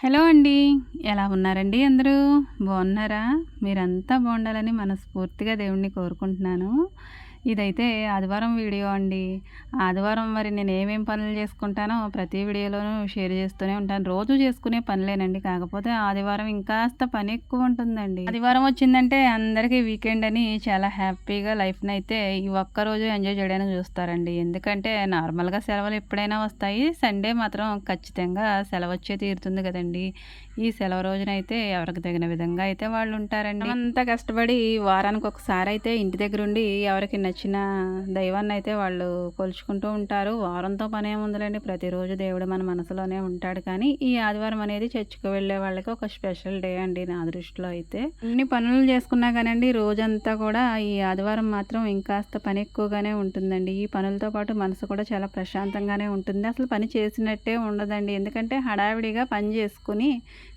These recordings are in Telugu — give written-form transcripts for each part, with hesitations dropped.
హలో అండి. ఎలా ఉన్నారండి అందరూ? బాగున్నారా? మీరంతా బాగుండాలని మనస్ఫూర్తిగా దేవుడిని కోరుకుంటున్నాను. ఇదైతే ఆదివారం వీడియో అండి. ఆదివారం మరి నేను ఏమేం పనులు చేసుకుంటానో ప్రతి వీడియోలోనూ షేర్ చేస్తూనే ఉంటాను. రోజు చేసుకునే పనులేనండి. కాకపోతే ఆదివారం ఇంకాస్త పని ఎక్కువ ఉంటుందండి. ఆదివారం వచ్చిందంటే అందరికీ వీకెండ్ అని చాలా హ్యాపీగా లైఫ్‌నైతే ఈ ఒక్కరోజు ఎంజాయ్ చేయడానికి చూస్తారండి. ఎందుకంటే నార్మల్‌గా సెలవులు ఎప్పుడైనా వస్తాయి. సండే మాత్రం ఖచ్చితంగా సెలవొచ్చే తీరుతుంది కదండీ! ఈ సెలవు రోజునైతే ఎవరికి తగిన విధంగా అయితే వాళ్ళు ఉంటారండి. మనమంతా కష్టపడి వారానికి ఒకసారి అయితే ఇంటి దగ్గరుండి ఎవరికి నచ్చిన దైవాన్నయితే వాళ్ళు కొలుచుకుంటూ ఉంటారు. వారంతో పనేముందిలేండి. ప్రతిరోజు దేవుడు మన మనసులోనే ఉంటాడు. కానీ ఈ ఆదివారం అనేది చర్చికి వెళ్ళే వాళ్ళకి ఒక స్పెషల్ డే అండి నా దృష్టిలో అయితే. అన్ని పనులు చేసుకున్నా కానండి రోజంతా కూడా ఈ ఆదివారం మాత్రం ఇంకాస్త పని ఎక్కువగానే ఉంటుందండి. ఈ పనులతో పాటు మనసు కూడా చాలా ప్రశాంతంగానే ఉంటుంది. అసలు పని చేసినట్టే ఉండదండి. ఎందుకంటే హడావిడిగా పని చేసుకుని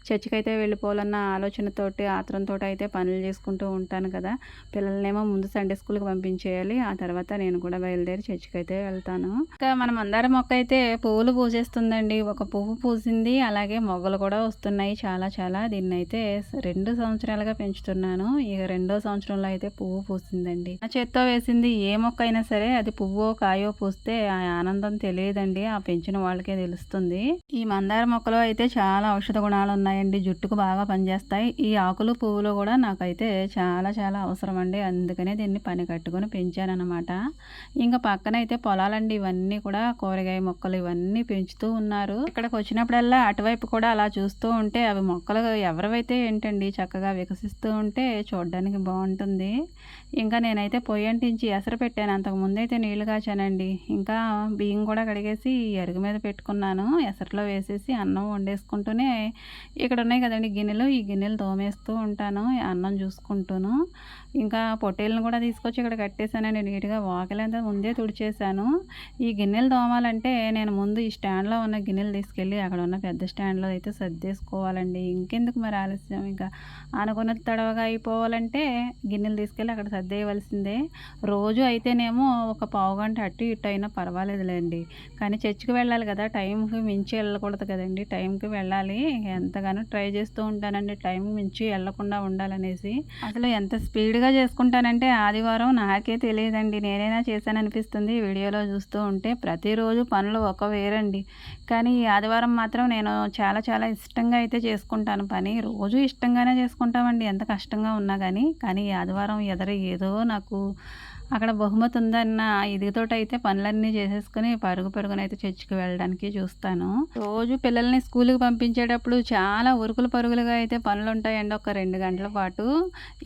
చర్చికైతే వెళ్ళిపోవాలన్న ఆలోచనతోటి, ఆత్రంతోటి అయితే పనులు చేసుకుంటూ ఉంటాను కదా! పిల్లలనేమో ముందు సండే స్కూల్‌కి పంపించేయాలి. ఆ తర్వాత నేను కూడా బయలుదేరి చర్చికైతే వెళ్తాను. ఇంకా మన మందార మొక్క అయితే పువ్వులు పూసేస్తుందండి. ఒక పువ్వు పూసింది. అలాగే మొగ్గలు కూడా వస్తున్నాయి చాలా చాలా. దీన్నైతే 2 సంవత్సరాలుగా పెంచుతున్నాను. ఇక రెండో సంవత్సరంలో అయితే పువ్వు పూసిందండి. నా చేత్తో వేసింది ఏ మొక్క అయినా సరే అది పువ్వో, కాయో పూస్తే ఆ ఆనందం తెలియదండి. ఆ పెంచిన వాళ్ళకే తెలుస్తుంది. ఈ మందార మొక్కలో అయితే చాలా ఔషధ గుణాలు ఉన్నాయండి. జుట్టుకు బాగా పనిచేస్తాయి. ఈ ఆకులు, పువ్వులు కూడా నాకైతే చాలా చాలా అవసరం అండి. అందుకనే దీన్ని పని కట్టుకొని పెంచాననమాట. ఇంకా పక్కనైతే పొలాలండి. ఇవన్నీ కూడా కూరగాయ మొక్కలు ఇవన్నీ పెంచుతూ ఉన్నారు. ఇక్కడికి వచ్చినప్పుడల్లా అటువైపు కూడా అలా చూస్తూ ఉంటే అవి మొక్కలు ఎవరివైతే ఏంటండి చక్కగా వికసిస్తూ ఉంటే చూడడానికి బాగుంటుంది. ఇంకా నేనైతే పొయ్యి అంటించి ఎసరు పెట్టాను. అంతకుముందైతే నీళ్లు కాచానండి. ఇంకా బియ్యం కూడా కడిగేసి అరుగు మీద పెట్టుకున్నాను. ఎసరులో వేసేసి అన్నం వండేసుకుంటూనే ఇక్కడ ఉన్నాయి కదండీ గిన్నెలు. ఈ గిన్నెలు తోమేస్తూ ఉంటాను అన్నం చూసుకుంటూను. ఇంకా పొట్టేళ్ళని కూడా తీసుకొచ్చి ఇక్కడ కట్టేసానండి నీట్‌గా. వాకిలంతా ముందే తుడిచేసాను. ఈ గిన్నెలు తోమాలంటే నేను ముందు ఈ స్టాండ్‌లో ఉన్న గిన్నెలు తీసుకెళ్ళి అక్కడ ఉన్న పెద్ద స్టాండ్‌లో అయితే సర్దేసుకోవాలండి. ఇంకెందుకు మరి ఆలస్యం ఇంకా అనుకున్నది తడవగా అయిపోవాలంటే గిన్నెలు తీసుకెళ్ళి అక్కడ సర్దేయవలసిందే. రోజు అయితేనేమో ఒక పావుగంట అటు ఇటు అయినా పర్వాలేదులేండి. కానీ చర్చికి వెళ్ళాలి కదా! టైంకి మించి వెళ్ళకూడదు కదండీ! టైంకి వెళ్ళాలి. ఎంతగానో ట్రై చేస్తూ ఉంటానండి టైంకి మించి వెళ్ళకుండా ఉండాలనేసి. అసలు ఎంత స్పీడ్‌గా చేసుకుంటానంటే ఆదివారం నాకే తెలియదండి. నేనైనా చేశాననిపిస్తుంది వీడియోలో చూస్తూ ఉంటే. ప్రతిరోజు పనులు ఒక వేరండి. కానీ ఈ ఆదివారం మాత్రం నేను చాలా చాలా ఇష్టంగా అయితే చేసుకుంటాను పని. రోజు ఇష్టంగానే చేసుకుంటామండి ఎంత కష్టంగా ఉన్నా గానీ. కానీ ఈ ఆదివారం ఎదర ఏదో నాకు అక్కడ బహుమతి ఉందన్న ఇదితోటైతే పనులన్నీ చేసేసుకొని పరుగు పరుగునైతే చర్చికి వెళ్ళడానికి చూస్తాను. రోజు పిల్లల్ని స్కూలుకి పంపించేటప్పుడు చాలా ఉరుకులు పరుగులుగా అయితే పనులుంటాయండి ఒక 2 గంటల పాటు.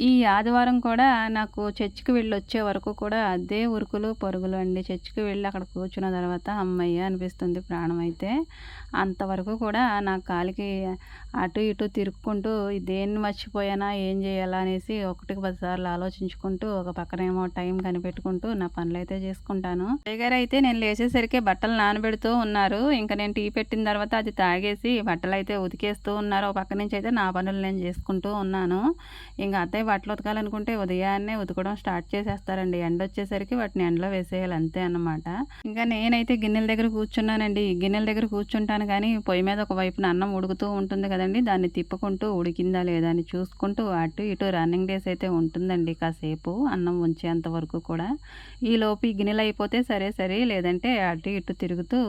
ఈ ఆదివారం కూడా నాకు చర్చికి వెళ్ళొచ్చే వరకు కూడా అదే ఉరుకులు పరుగులు అండి. చర్చికి వెళ్ళి అక్కడ కూర్చున్న తర్వాత హమ్మయ్య అనిపిస్తుంది ప్రాణమైతే. అంతవరకు కూడా నా కాలికి అటు ఇటు తిరుక్కుంటూ దేన్ని మర్చిపోయానా, ఏం చేయాలా అనేసి ఒకటికి 10 సార్లు ఆలోచించుకుంటూ ఒక పక్కనేమో టైం కనిపెట్టుకుంటూ నా పనులైతే చేసుకుంటాను. అత్తయ్య గారైతే నేను లేచేసరికి బట్టలు నానబెడుతూ ఉన్నారు. ఇంకా నేను టీ పెట్టిన తర్వాత అది తాగేసి బట్టలైతే ఉతికేస్తూ ఉన్నారు. ఒక పక్క నుంచి అయితే నా పనులు నేను చేసుకుంటూ ఉన్నాను. ఇంక అత్తయ్య బట్టలు ఉతకాలనుకుంటే ఉదయాన్నే ఉతకడం స్టార్ట్ చేసేస్తారండి. ఎండొచ్చేసరికి వాటిని ఎండలో వేసేయాలి అంతే అన్నమాట. ఇంకా నేనైతే గిన్నెల దగ్గర కూర్చున్నానండి. గిన్నెల దగ్గర కూర్చుంటాను కానీ పొయ్యి మీద ఒక వైపున అన్నం ఉడుకుతూ ఉంటుంది కదండీ! దాన్ని తిప్పుకుంటూ ఉడికిందా లేదా అని చూసుకుంటూ అటు ఇటు రన్నింగ్ రేస్ అయితే ఉంటుందండి కాసేపు అన్నం ఉంచేంత వరకు కూడా. ఈలోపు ఈ గిన్నెలు అయిపోతే సరే సరే లేదంటే అటు ఇటు తిరుగుతూ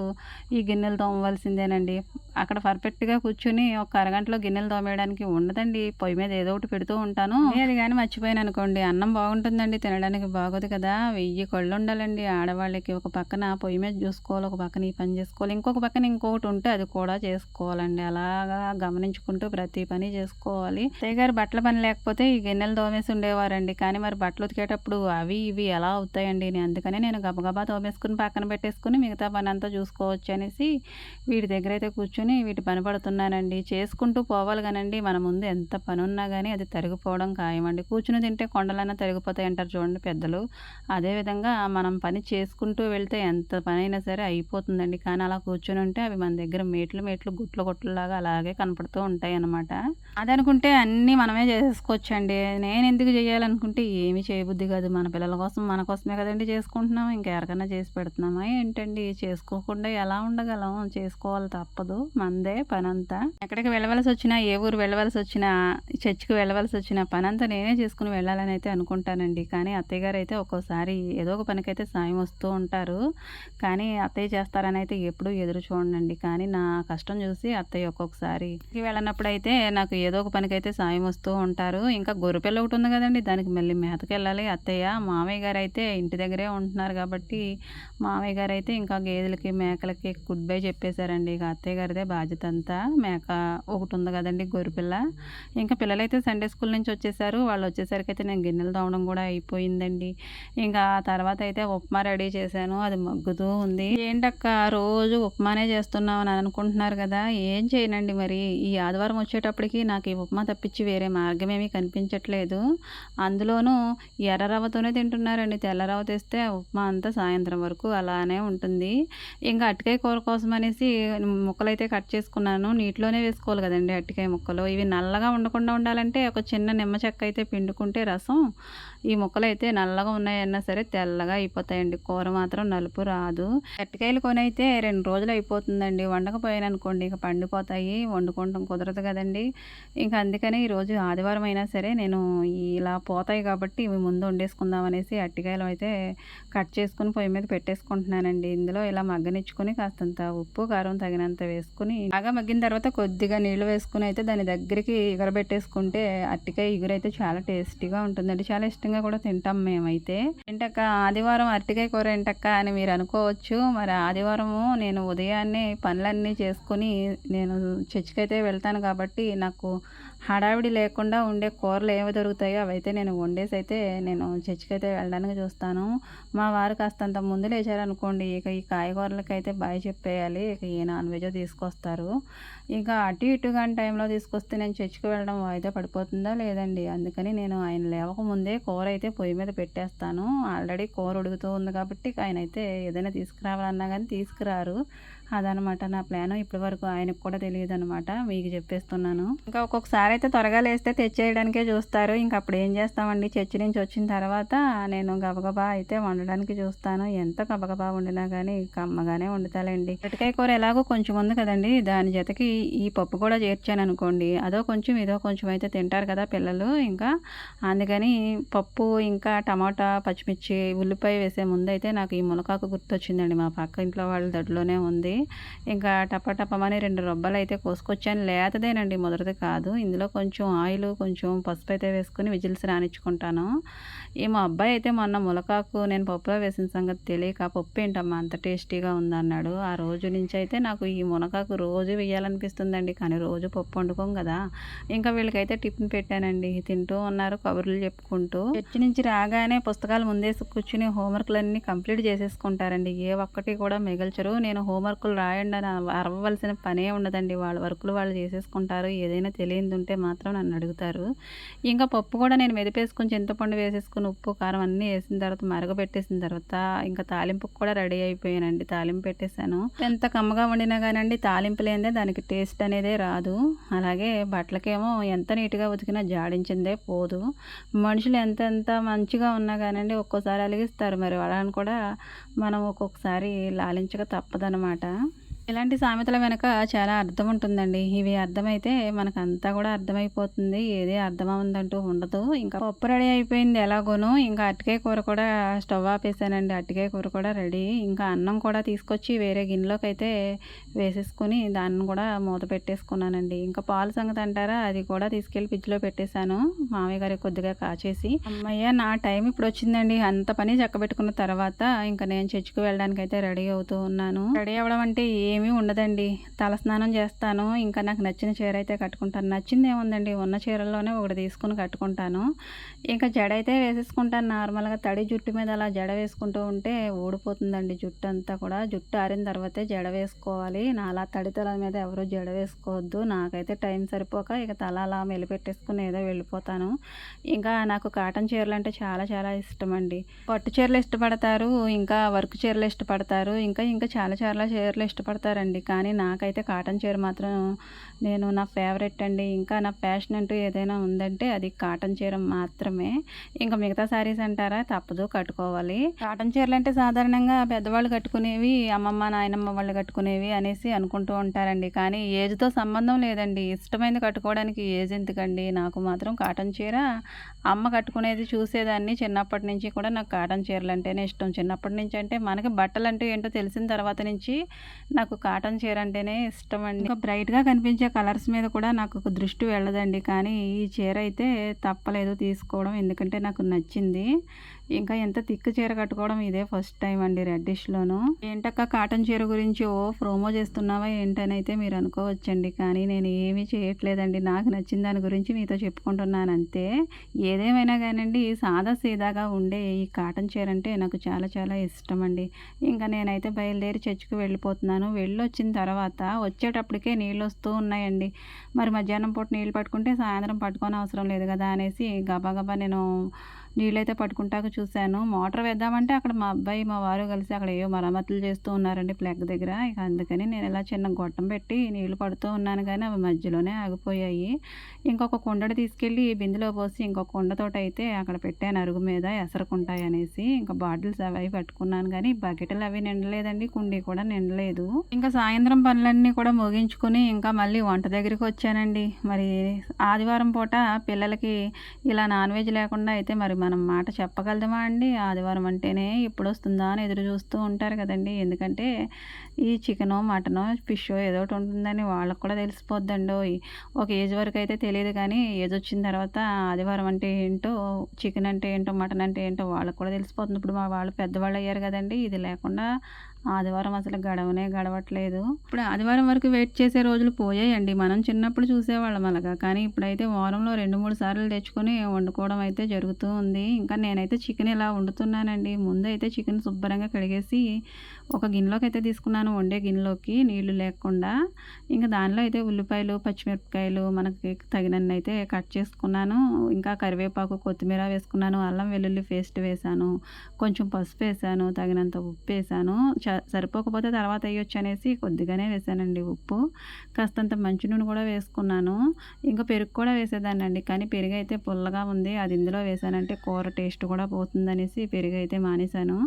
ఈ గిన్నెలు తోమవలసిందేనండి. అక్కడ పర్ఫెక్ట్‌గా కూర్చొని ఒక అరగంటలో గిన్నెలు తోమేయడానికి ఉండదండి. పొయ్యి మీద ఏదో ఒకటి పెడుతూ ఉంటాను. అది గాని మర్చిపోయాననుకోండి అన్నం బాగుంటుందండి తినడానికి బాగోదు కదా! 1000 కళ్ళుండాలండి ఆడవాళ్ళకి. ఒక పక్కన పొయ్యి మీద చూసుకోవాలి, ఒక పక్కన ఈ పని చేసుకోవాలి, ఇంకొక పక్కన ఇంకొకటి ఉంటే అది కూడా చేసుకోవాలండి. అలాగా గమనించుకుంటూ ప్రతి పని చేసుకోవాలి. అత్తయ్య గారు బట్టల పని లేకపోతే ఈ గిన్నెలు తోమేసి ఉండేవారండి. కానీ మరి బట్టలు ఉతికేటప్పుడు అవి ఇవి ఎలా అవుతాయండి. అందుకనే నేను గబగబా తోమేసుకుని పక్కన పెట్టేసుకుని మిగతా పనంతా చూసుకోవచ్చు అనేసి వీటి దగ్గర అయితే కూర్చొని వీటి పని పడుతున్నానండి. చేసుకుంటూ పోవాలి కానండి మన ముందు ఎంత పనున్నా గానీ అది తరిగిపోవడం ఖాయమండి. కూర్చుని తింటే కొండలన్నా తరిగిపోతాయి అంటారు చూడండి పెద్దలు. అదేవిధంగా మనం పని చేసుకుంటూ వెళ్తే ఎంత పనైనా సరే అయిపోతుందండి. కానీ అలా కూర్చొని ఉంటే అవి మన దగ్గర మేట్లు మేట్లు గుట్లు గుట్లలాగా అలాగే కనపడుతూ ఉంటాయన్నమాట. అదనుకుంటే అన్నీ మనమే చేసేసుకోవచ్చండి. నేనెందుకు చేయాలనుకుంటే ఏమీ చేయబుద్ధి కాదు. మన పిల్లల కోసం మన కోసమే కదండి చేసుకుంటున్నాం. ఇంకెవరికైనా చేసి పెడుతున్నామా ఏంటండి? చేసుకోకుండా ఎలా ఉండగలం? చేసుకోవాలి తప్పదు. మనదే పనంతా. ఎక్కడికి వెళ్ళవలసొచ్చినా, ఏ ఊరు వెళ్ళవలసొచ్చినా, చర్చికి వెళ్ళవలసొచ్చినా పనంతా నేనే చేసుకొని వెళ్ళాలని అయితే అనుకుంటానండి. కానీ అత్తయ్య గారైతే ఒక్కోసారి ఏదో ఒక పనికైతే సాయం వస్తూ ఉంటారు. కానీ అత్తయ్య చేస్తారని అయితే ఎప్పుడూ ఎదురు చూడనండి. కానీ నా కష్టం చూసి అత్తయ్య ఒక్కొక్కసారి వెళ్ళినప్పుడైతే నాకు ఏదో ఒక పనికైతే సాయం వస్తూ ఉంటారు. ఇంకా గొర్రెపిల్ల ఒకటి ఉంది కదండి! దానికి మళ్ళీ మేతకెళ్ళాలి అత్తయ్య. మామయ్య గారైతే ఇంటి దగ్గరే ఉంటున్నారు కాబట్టి, మామయ్య గారైతే ఇంకా గేదెలకి, మేకలకి గుడ్ బై చెప్పేశారండి. ఇక అత్తయ్య గారిదే బాధ్యత అంతా. మేక ఒకటి ఉంది కదండి గొర్రెపిల్ల. ఇంకా పిల్లలైతే సండే స్కూల్ నుంచి వచ్చేసారు. వాళ్ళు వచ్చేసరికైతే నేను గిన్నెలు తోమడం కూడా అయిపోయిందండి. ఇంకా తర్వాత అయితే ఉప్మా రెడీ చేశాను. అది మగ్గుతూ ఉంది. ఏంటక్క రోజు ఉప్మానే చేస్తున్నావు అని అనుకుంటున్నారు కదా! ఏం చేయనండి మరి. ఈ ఆదివారం వచ్చేటప్పటికి నాకు ఈ ఉప్మా తప్పించి వేరే మార్గమేమీ కనిపించట్లేదు. అందులోనూ ఎర్ర రవ్వతోనే తింటున్నారండి. తెల్ల రవ్వ తెస్తే ఉప్మా అంతా సాయంత్రం వరకు అలానే ఉంటుంది. ఇంకా అరటికాయ కూర కోసం అనేసి ముక్కలైతే కట్ చేసుకున్నాను. నీటిలోనే వేసుకోవాలి కదండి అరటికాయ ముక్కలు. ఇవి నల్లగా ఉండకుండా ఉండాలంటే ఒక చిన్న నిమ్మ చెక్క అయితే పిండుకుంటే రసం, ఈ ముక్కలైతే నల్లగా ఉన్నాయన్నా సరే తెల్లగా అయిపోతాయండి. కూర మాత్రం నలుపు రాదు. అరటికాయలు కొనైతే 2 రోజులు అయిపోతుందండి. వండకపోయాననుకోండి ఇక పండిపోతాయి. వండుకోవడం కుదరదు కదండి. ఇంకా అందుకని ఈరోజు ఆదివారం అయినా సరే నేను ఇలా పోతాయి కాబట్టి ఇవి ముందు వండేసుకుందాం అనేసి అరటికాయలు అయితే కట్ చేసుకుని పొయ్యి మీద పెట్టేసుకుంటున్నానండి. ఇందులో ఇలా మగ్గనిచ్చుకొని కాస్తంత ఉప్పు, కారం తగినంత వేసుకుని బాగా మగ్గిన తర్వాత కొద్దిగా నీళ్లు వేసుకుని అయితే దాని దగ్గరికి ఎగరబెట్టేసుకుంటే అరటికాయ ఇగురైతే చాలా టేస్టీగా ఉంటుందండి. చాలా ఇష్టంగా కూడా తింటాం మేమైతే. ఏంటక్క ఆదివారం అరటికాయ కూర ఏంటక్క అని మీరు అనుకోవచ్చు. మరి ఆదివారము నేను ఉదయాన్నే పనులన్నీ చేసుకొని నేను చర్చికైతే వెళ్తాను కాబట్టి నాకు హడావిడి లేకుండా ఉండే కూరలు ఏవి దొరుకుతాయో అవైతే నేను వండేసి అయితే నేను చర్చికైతే వెళ్ళడానికి చూస్తాను. మా వారు కాస్తంత ముందు లేచారనుకోండి ఇక ఈ కాయగూరలకైతే బాయ్ చెప్పేయాలి. ఇక ఏ నాన్ వెజో తీసుకొస్తారు. ఇక అటు ఇటుగా టైంలో తీసుకొస్తే నేను చర్చికి వెళ్ళడం వాయిదా పడిపోతుందా లేదండి. అందుకని నేను ఆయన లేవకముందే కూర అయితే పొయ్యి మీద పెట్టేస్తాను. ఆల్రెడీ కూర ఉడుకుతూ ఉంది కాబట్టి ఆయన అయితే ఏదైనా తీసుకురావాలన్నా కానీ తీసుకురారు. అదనమాట నా ప్లాను. ఇప్పటి వరకు ఆయనకు కూడా తెలియదు అనమాట. మీకు చెప్పేస్తున్నాను. ఇంకా ఒక్కొక్కసారి అయితే త్వరగా లేస్తే తెచ్చేయడానికే చూస్తారు. ఇంక అప్పుడు ఏం చేస్తామండి, చర్చి నుంచి వచ్చిన తర్వాత నేను గబగబా అయితే వండడానికి చూస్తాను. ఎంత గబగబా వండినా కానీ కమ్మగానే వండుతాలండి. అరటికాయ కూర ఎలాగో కొంచెం ఉంది కదండి, దాని జతకి ఈ పప్పు కూడా చేర్చాను అనుకోండి, అదో కొంచెం ఇదో కొంచెం అయితే తింటారు కదా పిల్లలు. ఇంకా అందుకని పప్పు ఇంకా టమాటా, పచ్చిమిర్చి, ఉల్లిపాయ వేసే ముందు అయితే నాకు ఈ మునగాకు గుర్తొచ్చిందండి. మా పక్క ఇంట్లో వాళ్ళ దొడ్లోనే ఉంది. ఇంకా టపటపమని 2 రొబ్బలు అయితే కోసుకొచ్చాను. లేతదేనండి, ముదరది కాదు. ఇందులో కొంచెం ఆయిల్, కొంచెం పసుపు అయితే వేసుకొని విజిల్స్ రానిచ్చుకుంటాను. మా అబ్బాయి అయితే మొన్న ములకాకు నేను పప్పులో వేసిన సంగతి తెలియక పప్పు ఏంటమ్మా అంత టేస్టీగా ఉందన్నాడు. ఆ రోజు నుంచి అయితే నాకు ఈ మునగాకు రోజు వేయాలనిపిస్తుందండి. కానీ రోజు పప్పు వండుకోం కదా. ఇంకా వీళ్ళకైతే టిఫిన్ పెట్టానండి. తింటూ ఉన్నారు కబుర్లు చెప్పుకుంటూ. చర్చి నుంచి రాగానే పుస్తకాలు ముందేసి కూర్చుని హోంవర్క్లన్నీ కంప్లీట్ చేసేసుకుంటారండి. ఏ ఒక్కటి కూడా మిగల్చరు. నేను హోంవర్క్లు రాయండి అని అరవవలసిన పనే ఉండదండి. వాళ్ళ వర్కులు వాళ్ళు చేసేసుకుంటారు. ఏదైనా తెలియనిది ఉంటే మాత్రం నన్ను అడుగుతారు. ఇంకా పప్పు కూడా నేను మెదిపేసుకొని చింతపండు వేసేసుకుని ఉప్పు, కారం అన్నీ వేసిన తర్వాత మరగబెట్టేసిన తర్వాత ఇంకా తాలింపుకి కూడా రెడీ అయిపోయానండి. తాలింపు పెట్టేశాను. ఎంత కమ్మగా వండినా కానండి తాలింపు లేనిదే దానికి టేస్ట్ అనేదే రాదు. అలాగే బట్టలకేమో ఎంత నీట్గా ఉతికినా జాడించిందే పోదు. మనుషులు ఎంత మంచిగా ఉన్నా కానండి ఒక్కోసారి అలిగిస్తారు. మరి వాళ్ళని కూడా మనం ఒక్కొక్కసారి లాలించక తప్పదనమాట. ఇలాంటి సామెతల వెనక చాలా అర్థం ఉంటుందండి. ఇవి అర్థమైతే మనకంతా కూడా అర్థమైపోతుంది. ఏది అర్థమవుందంటూ ఉండదు. ఇంకా పప్పు రెడీ అయిపోయింది ఎలాగోను. ఇంకా అరటికాయ కూర కూడా స్టవ్ ఆపేసానండి. అరటికాయ కూర కూడా రెడీ. ఇంకా అన్నం కూడా తీసుకొచ్చి వేరే గిన్నెలోకి అయితే వేసేసుకుని దాన్ని కూడా మూత పెట్టేసుకున్నానండి. ఇంకా పాలు సంగతి అంటారా, అది కూడా తీసుకెళ్ళి ఫ్రిడ్జ్లో పెట్టేశాను. మామయ్య గారికి కొద్దిగా కాచేసి. అమ్మయ్య నా టైం ఇప్పుడు వచ్చిందండి. అంత పని చక్కబెట్టుకున్న తర్వాత ఇంకా నేను చర్చికి వెళ్ళడానికి అయితే రెడీ అవుతూ ఉన్నాను. రెడీ అవ్వడం అంటే ఏమీ ఉండదండి. తలస్నానం చేస్తాను. ఇంకా నాకు నచ్చిన చీర అయితే కట్టుకుంటాను. నచ్చింది ఏముందండి, ఉన్న చీరల్లోనే ఒకటి తీసుకుని కట్టుకుంటాను. ఇంకా జడ అయితే వేసేసుకుంటాను. నార్మల్గా తడి జుట్టు మీద అలా జడ వేసుకుంటూ ఉంటే ఊడిపోతుందండి జుట్టు అంతా కూడా. జుట్టు ఆరిన తర్వాతే జడ వేసుకోవాలి. నా అలా తడి తల మీద ఎవరు జడ వేసుకోవద్దు. నాకైతే టైం సరిపోక ఇక తల అలా మెలిపెట్టేసుకుని ఏదో వెళ్ళిపోతాను. ఇంకా నాకు కాటన్ చీరలు అంటే చాలా చాలా ఇష్టం అండి. పట్టు చీరలు ఇష్టపడతారు, ఇంకా వర్క్ చీరలు ఇష్టపడతారు, ఇంకా చాలా చాలా చీరలు ఇష్టపడతారు ఇష్టపడతారండి. కానీ నాకైతే కాటన్ చీర మాత్రం నా ఫేవరెట్ అండి. ఇంకా నా ప్యాషన్ అంటూ ఏదైనా ఉందంటే అది కాటన్ చీర మాత్రమే. ఇంకా మిగతా శారీస్ అంటారా, తప్పదు కట్టుకోవాలి. కాటన్ చీరలంటే సాధారణంగా పెద్దవాళ్ళు కట్టుకునేవి, అమ్మమ్మ, నాయనమ్మ వాళ్ళు కట్టుకునేవి అనేసి అనుకుంటూ ఉంటారండి. కానీ ఏజ్‌తో సంబంధం లేదండి. ఇష్టమైంది కట్టుకోవడానికి ఏజ్ ఎందుకండి? నాకు మాత్రం కాటన్ చీర అమ్మ కట్టుకునేది చూసేదాన్ని. చిన్నప్పటి నుంచి కూడా నాకు కాటన్ చీరలంటేనే ఇష్టం. చిన్నప్పటి నుంచి అంటే మనకి బట్టలంటే ఏంటో తెలిసిన తర్వాత నుంచి నాకు కాటన్ చీర అంటేనే ఇష్టమండి. ఇంకా బ్రైట్‌గా కనిపించే కలర్స్ మీద కూడా నాకు ఒక దృష్టి వెళ్ళదండి. కానీ ఈ చీర అయితే తప్పలేదు తీసుకోవడం. ఎందుకంటే నాకు నచ్చింది. ఇంకా ఎంత థిక్ చీర కట్టుకోవడం ఇదే ఫస్ట్ టైం అండి రెడ్డిష్‌లోను. ఏంటక్క కాటన్ చీర గురించి ప్రోమో చేస్తున్నావా ఏంటనైతే మీరు అనుకోవచ్చండి. కానీ నేను ఏమీ చేయట్లేదండి. నాకు నచ్చిన దాని గురించి మీతో చెప్పుకుంటున్నాను అంతే. ఏదేమైనా కానండి సాదా సీదాగా ఉండే ఈ కాటన్ చీర అంటే నాకు చాలా చాలా ఇష్టమండి. ఇంకా నేనైతే బయలుదేరి చర్చికి వెళ్ళిపోతున్నాను. వెళ్ళొచ్చిన తర్వాత వచ్చేటప్పటికే నీళ్ళొస్తూ ఉన్నాయండి. మరి మధ్యాహ్నం పూట నీళ్ళు పట్టుకుంటే సాయంత్రం పట్టుకోనవసరం లేదు కదా అనేసి గబగబా నేను నీళ్ళైతే పట్టుకుంటాక చూశాను. మోటార్ వేద్దామంటే అక్కడ మా అబ్బాయి, మా వారు కలిసి అక్కడ ఏవో మరమ్మతులు చేస్తూ ఉన్నారండి ప్లగ్ దగ్గర. ఇక అందుకని నేను ఇలా చిన్న గొట్టం పెట్టి నీళ్లు పడుతూ ఉన్నాను కానీ అవి మధ్యలోనే ఆగిపోయాయి. ఇంకొక కుండని తీసుకెళ్ళి బిందెలో పోసి ఇంకొక కుండతోటైతే అక్కడ పెట్టాను అరుగు మీద ఎసరుకుంటాయనేసి. ఇంకా బాటిల్స్ అవి పట్టుకున్నాను కానీ బకెట్లు అవి నిండలేదండి, కుండీ కూడా నిండలేదు. ఇంకా సాయంత్రం పనులన్నీ కూడా ముగించుకుని ఇంకా మళ్ళీ వంట దగ్గరికి వచ్చానండి. మరి ఆదివారం పూట పిల్లలకి ఇలా నాన్ వెజ్ లేకుండా అయితే మరి మనం మాట చెప్పగలమా అండి? ఆదివారం అంటేనే ఎప్పుడొస్తుందా అని ఎదురు చూస్తూ ఉంటారు కదండీ. ఎందుకంటే ఈ చికెనో, మటనో, ఫిషో ఏదో ఒకటి ఉంటుందని వాళ్ళకి కూడా తెలిసిపోద్దండోయ్. ఒక ఏజ్ వరకు అయితే తెలియదు కానీ ఏజ్ వచ్చిన తర్వాత ఆదివారం అంటే ఏంటో, చికెన్ అంటే ఏంటో, మటన్ అంటే ఏంటో వాళ్ళకి కూడా తెలిసిపోతుంది. ఇప్పుడు మా వాళ్ళు పెద్దవాళ్ళు అయ్యారు కదండీ. ఇది లేకుండా ఆదివారం అసలు గడవనే గడవట్లేదు. ఇప్పుడు ఆదివారం వరకు వెయిట్ చేసే రోజులు పోయాయండి. మనం చిన్నప్పుడు చూసేవాళ్ళం అలాగా. కానీ ఇప్పుడైతే వారంలో 2, 3 సార్లు తెచ్చుకొని వండుకోవడం అయితే జరుగుతూ ఉంది. ఇంకా నేనైతే చికెన్ ఇలా వండుతున్నానండి. ముందైతే చికెన్ శుభ్రంగా కడిగేసి ఒక గిన్నెలోకి అయితే తీసుకున్నాను, వండే గిన్నెలోకి నీళ్లు లేకుండా. ఇంకా దానిలో అయితే ఉల్లిపాయలు, పచ్చిమిరపకాయలు మనకి తగినన్ని అయితే కట్ చేసుకున్నాను. ఇంకా కరివేపాకు, కొత్తిమీర వేసుకున్నాను. అల్లం వెల్లుల్లి పేస్ట్ వేశాను. కొంచెం పసుపు వేశాను. తగినంత ఉప్పు వేశాను. సరిపోకపోతే తర్వాత వేయొచ్చు అనేసి కొద్దిగానే వేసానండి ఉప్పు. కాస్తంత మంచి నూనె కూడా వేసుకున్నాను. ఇంకా పెరుగు కూడా వేసేదాన్నండి. కానీ పెరుగు అయితే పుల్లగా ఉంది. అది ఇందులో వేసానంటే కూర టేస్ట్ కూడా పోతుందనేసి పెరుగు అయితే మానేశాను.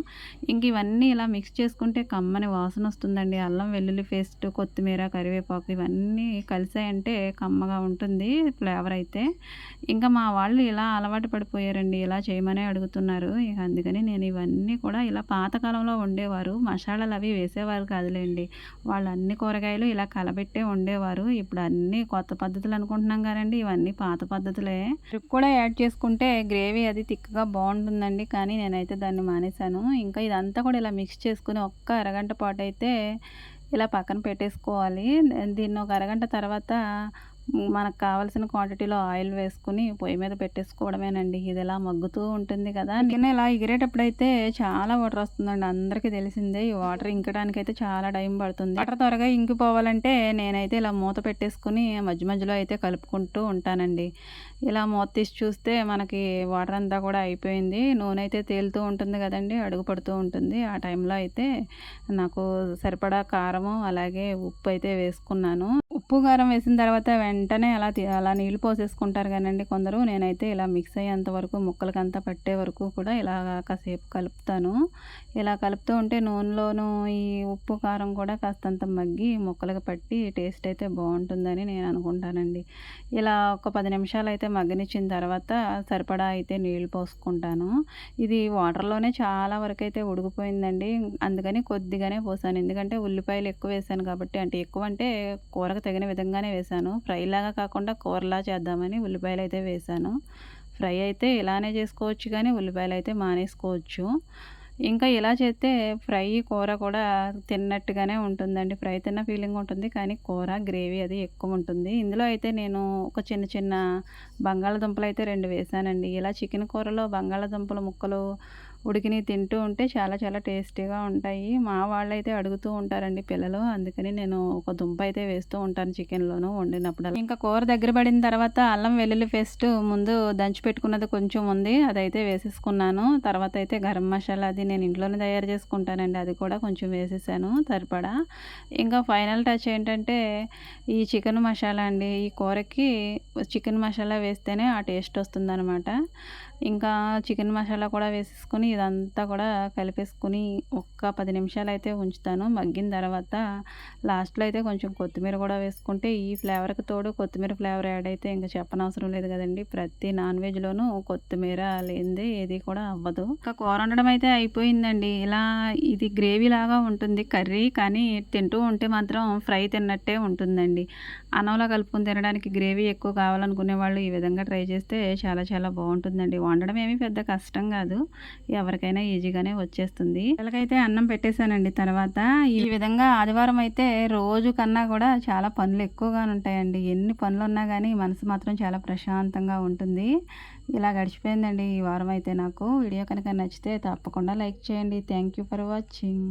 ఇంక ఇవన్నీ ఇలా మిక్స్ చేసుకుంటే కమ్మని వాసన వస్తుందండి. అల్లం వెల్లుల్లి పేస్ట్, కొత్తిమీర, కరివేపాకు ఇవన్నీ కలిసాయంటే కమ్మగా ఉంటుంది ఫ్లేవర్ అయితే. ఇంకా మా వాళ్ళు ఇలా అలవాటు పడిపోయారండి. ఇలా చేయమనే అడుగుతున్నారు. ఇక అందుకని నేను ఇవన్నీ కూడా ఇలా పాతకాలంలో వండేవారు. మసాలాలు అవి వేసేవారు కాదులేండి. వాళ్ళు అన్ని కూరగాయలు ఇలా కలబెట్టే వండేవారు. ఇప్పుడు అన్నీ కొత్త పద్ధతులు అనుకుంటున్నాం కానండి ఇవన్నీ పాత పద్ధతులే. పెరుగు కూడా యాడ్ చేసుకుంటే గ్రేవీ అది థిక్‌గా బాగుంటుందండి. కానీ నేనైతే దాన్ని మానేశాను. ఇంకా ఇదంతా కూడా ఇలా మిక్స్ చేసుకుని ఒక్క అరగంట పాటు అయితే ఇలా పక్కన పెట్టేసుకోవాలి. దీన్ని ఒక అరగంట తర్వాత మనకు కావాల్సిన క్వాంటిటీలో ఆయిల్ వేసుకుని పొయ్యి మీద పెట్టేసుకోవడమేనండి. ఇది ఇలా మగ్గుతూ ఉంటుంది కదా. చికెన్ ఇలా ఎగిరేటప్పుడైతే చాలా వాటర్ వస్తుందండి. అందరికీ తెలిసిందే. ఈ వాటర్ ఇంకడానికైతే చాలా టైం పడుతుంది. వాటర్ త్వరగా ఇంకిపోవాలంటే నేనైతే ఇలా మూత పెట్టేసుకుని మధ్య మధ్యలో అయితే కలుపుకుంటూ ఉంటానండి. ఇలా మూత తీసి చూస్తే మనకి వాటర్ అంతా కూడా అయిపోయింది. నూనె అయితే తేలుతూ ఉంటుంది కదండి, అడుగు పడుతూ ఉంటుంది. ఆ టైంలో అయితే నాకు సరిపడా కారము అలాగే ఉప్పు అయితే వేసుకున్నాను. ఉప్పు కారం వేసిన తర్వాత వెంటనే అలా నీళ్ళు పోసేసుకుంటారు కానండి కొందరు. నేనైతే ఇలా మిక్స్ అయ్యేంత వరకు ముక్కలకంతా పట్టే వరకు కూడా ఇలా కాసేపు కలుపుతాను. ఇలా కలుపుతూ ఉంటే నూనెలోనూ ఈ ఉప్పు కారం కూడా కాస్తంత మగ్గి ముక్కలకు పట్టి టేస్ట్ అయితే బాగుంటుందని నేను అనుకుంటానండి. ఇలా ఒక 10 నిమిషాలు అయితే మగ్గనిచ్చిన తర్వాత సరిపడా అయితే నీళ్ళు పోసుకుంటాను. ఇది వాటర్లోనే చాలా వరకు అయితే ఉడికిపోయిందండి. అందుకని కొద్దిగానే పోసాను. ఎందుకంటే ఉల్లిపాయలు ఎక్కువ వేసాను కాబట్టి, అంటే ఎక్కువ అంటే కూరకు తగిన విధంగానే వేసాను. ఫ్రైలాగా కాకుండా కూరలా చేద్దామని ఉల్లిపాయలు అయితే వేసాను. ఫ్రై అయితే ఇలానే చేసుకోవచ్చు కానీ ఉల్లిపాయలు అయితే మానేసుకోవచ్చు. ఇంకా ఇలా చేస్తే ఫ్రై కూర కూడా తిన్నట్టుగానే ఉంటుందండి. ఫ్రై తిన్న ఫీలింగ్ ఉంటుంది కానీ కూర గ్రేవీ అది ఎక్కువ ఉంటుంది. ఇందులో అయితే నేను ఒక చిన్న చిన్న బంగాళదుంపలు అయితే 2 వేసానండి. ఇలా చికెన్ కూరలో బంగాళదుంపల ముక్కలు ఉడికినవి తింటూ ఉంటే చాలా చాలా టేస్టీగా ఉంటాయి. మా వాళ్ళైతే అడుగుతూ ఉంటారండి పిల్లలు. అందుకని నేను ఒక దుంప అయితే వేస్తూ ఉంటాను చికెన్‌లోను వండినప్పుడల్లా. ఇంకా కూర దగ్గర పడిన తర్వాత అల్లం వెల్లుల్లి పేస్ట్ ముందు దంచి పెట్టుకున్నది కొంచెం ఉంది. అదైతే వేసేసుకున్నాను. తర్వాత అయితే గరం మసాలా అది నేను ఇంట్లోనే తయారు చేసుకుంటానండి. అది కూడా కొంచెం వేసేసాను సరిపడా. ఇంకా ఫైనల్ టచ్ ఏంటంటే ఈ చికెన్ మసాలా అండి. ఈ కూరకి చికెన్ మసాలా వేస్తేనే ఆ టేస్ట్ వస్తుందనమాట. ఇంకా చికెన్ మసాలా కూడా వేసేసుకొని ఇదంతా కూడా కలిపేసుకొని ఒక్క 10 నిమిషాలైతే ఉంచుతాను. మగ్గిన తర్వాత లాస్ట్‌లో అయితే కొంచెం కొత్తిమీర కూడా వేసుకుంటే ఈ ఫ్లేవర్‌కి తోడు కొత్తిమీర ఫ్లేవర్ యాడ్ అయితే ఇంక చెప్పనవసరం లేదు కదండీ. ప్రతి నాన్ వెజ్‌లోనూ కొత్తిమీర లేనిదే ఏది కూడా అవ్వదు. ఇంకా కూర వండడం అయితే అయిపోయిందండి. ఇలా ఇది గ్రేవీ లాగా ఉంటుంది కర్రీ. కానీ తింటూ ఉంటే మాత్రం ఫ్రై తిన్నట్టే ఉంటుందండి. అన్నంలో కలుపుకొని తినడానికి గ్రేవీ ఎక్కువ కావాలనుకునే వాళ్ళు ఈ విధంగా ట్రై చేస్తే చాలా చాలా బావుంటుందండి. వండడం ఏమీ పెద్ద కష్టం కాదు. ఎవరికైనా ఈజీగానే వచ్చేస్తుంది. పిల్లలకైతే అన్నం పెట్టేశానండి తర్వాత. ఈ విధంగా ఆదివారం అయితే రోజు కన్నా కూడా చాలా పనులు ఎక్కువగానుంటాయండి. ఎన్ని పనులున్నా గానీ మనసు మాత్రం చాలా ప్రశాంతంగా ఉంటుంది. ఇలా గడిచిపోయిందండి ఈ వారం అయితే నాకు. వీడియో కనుక నచ్చితే తప్పకుండా లైక్ చేయండి. Thank you for watching.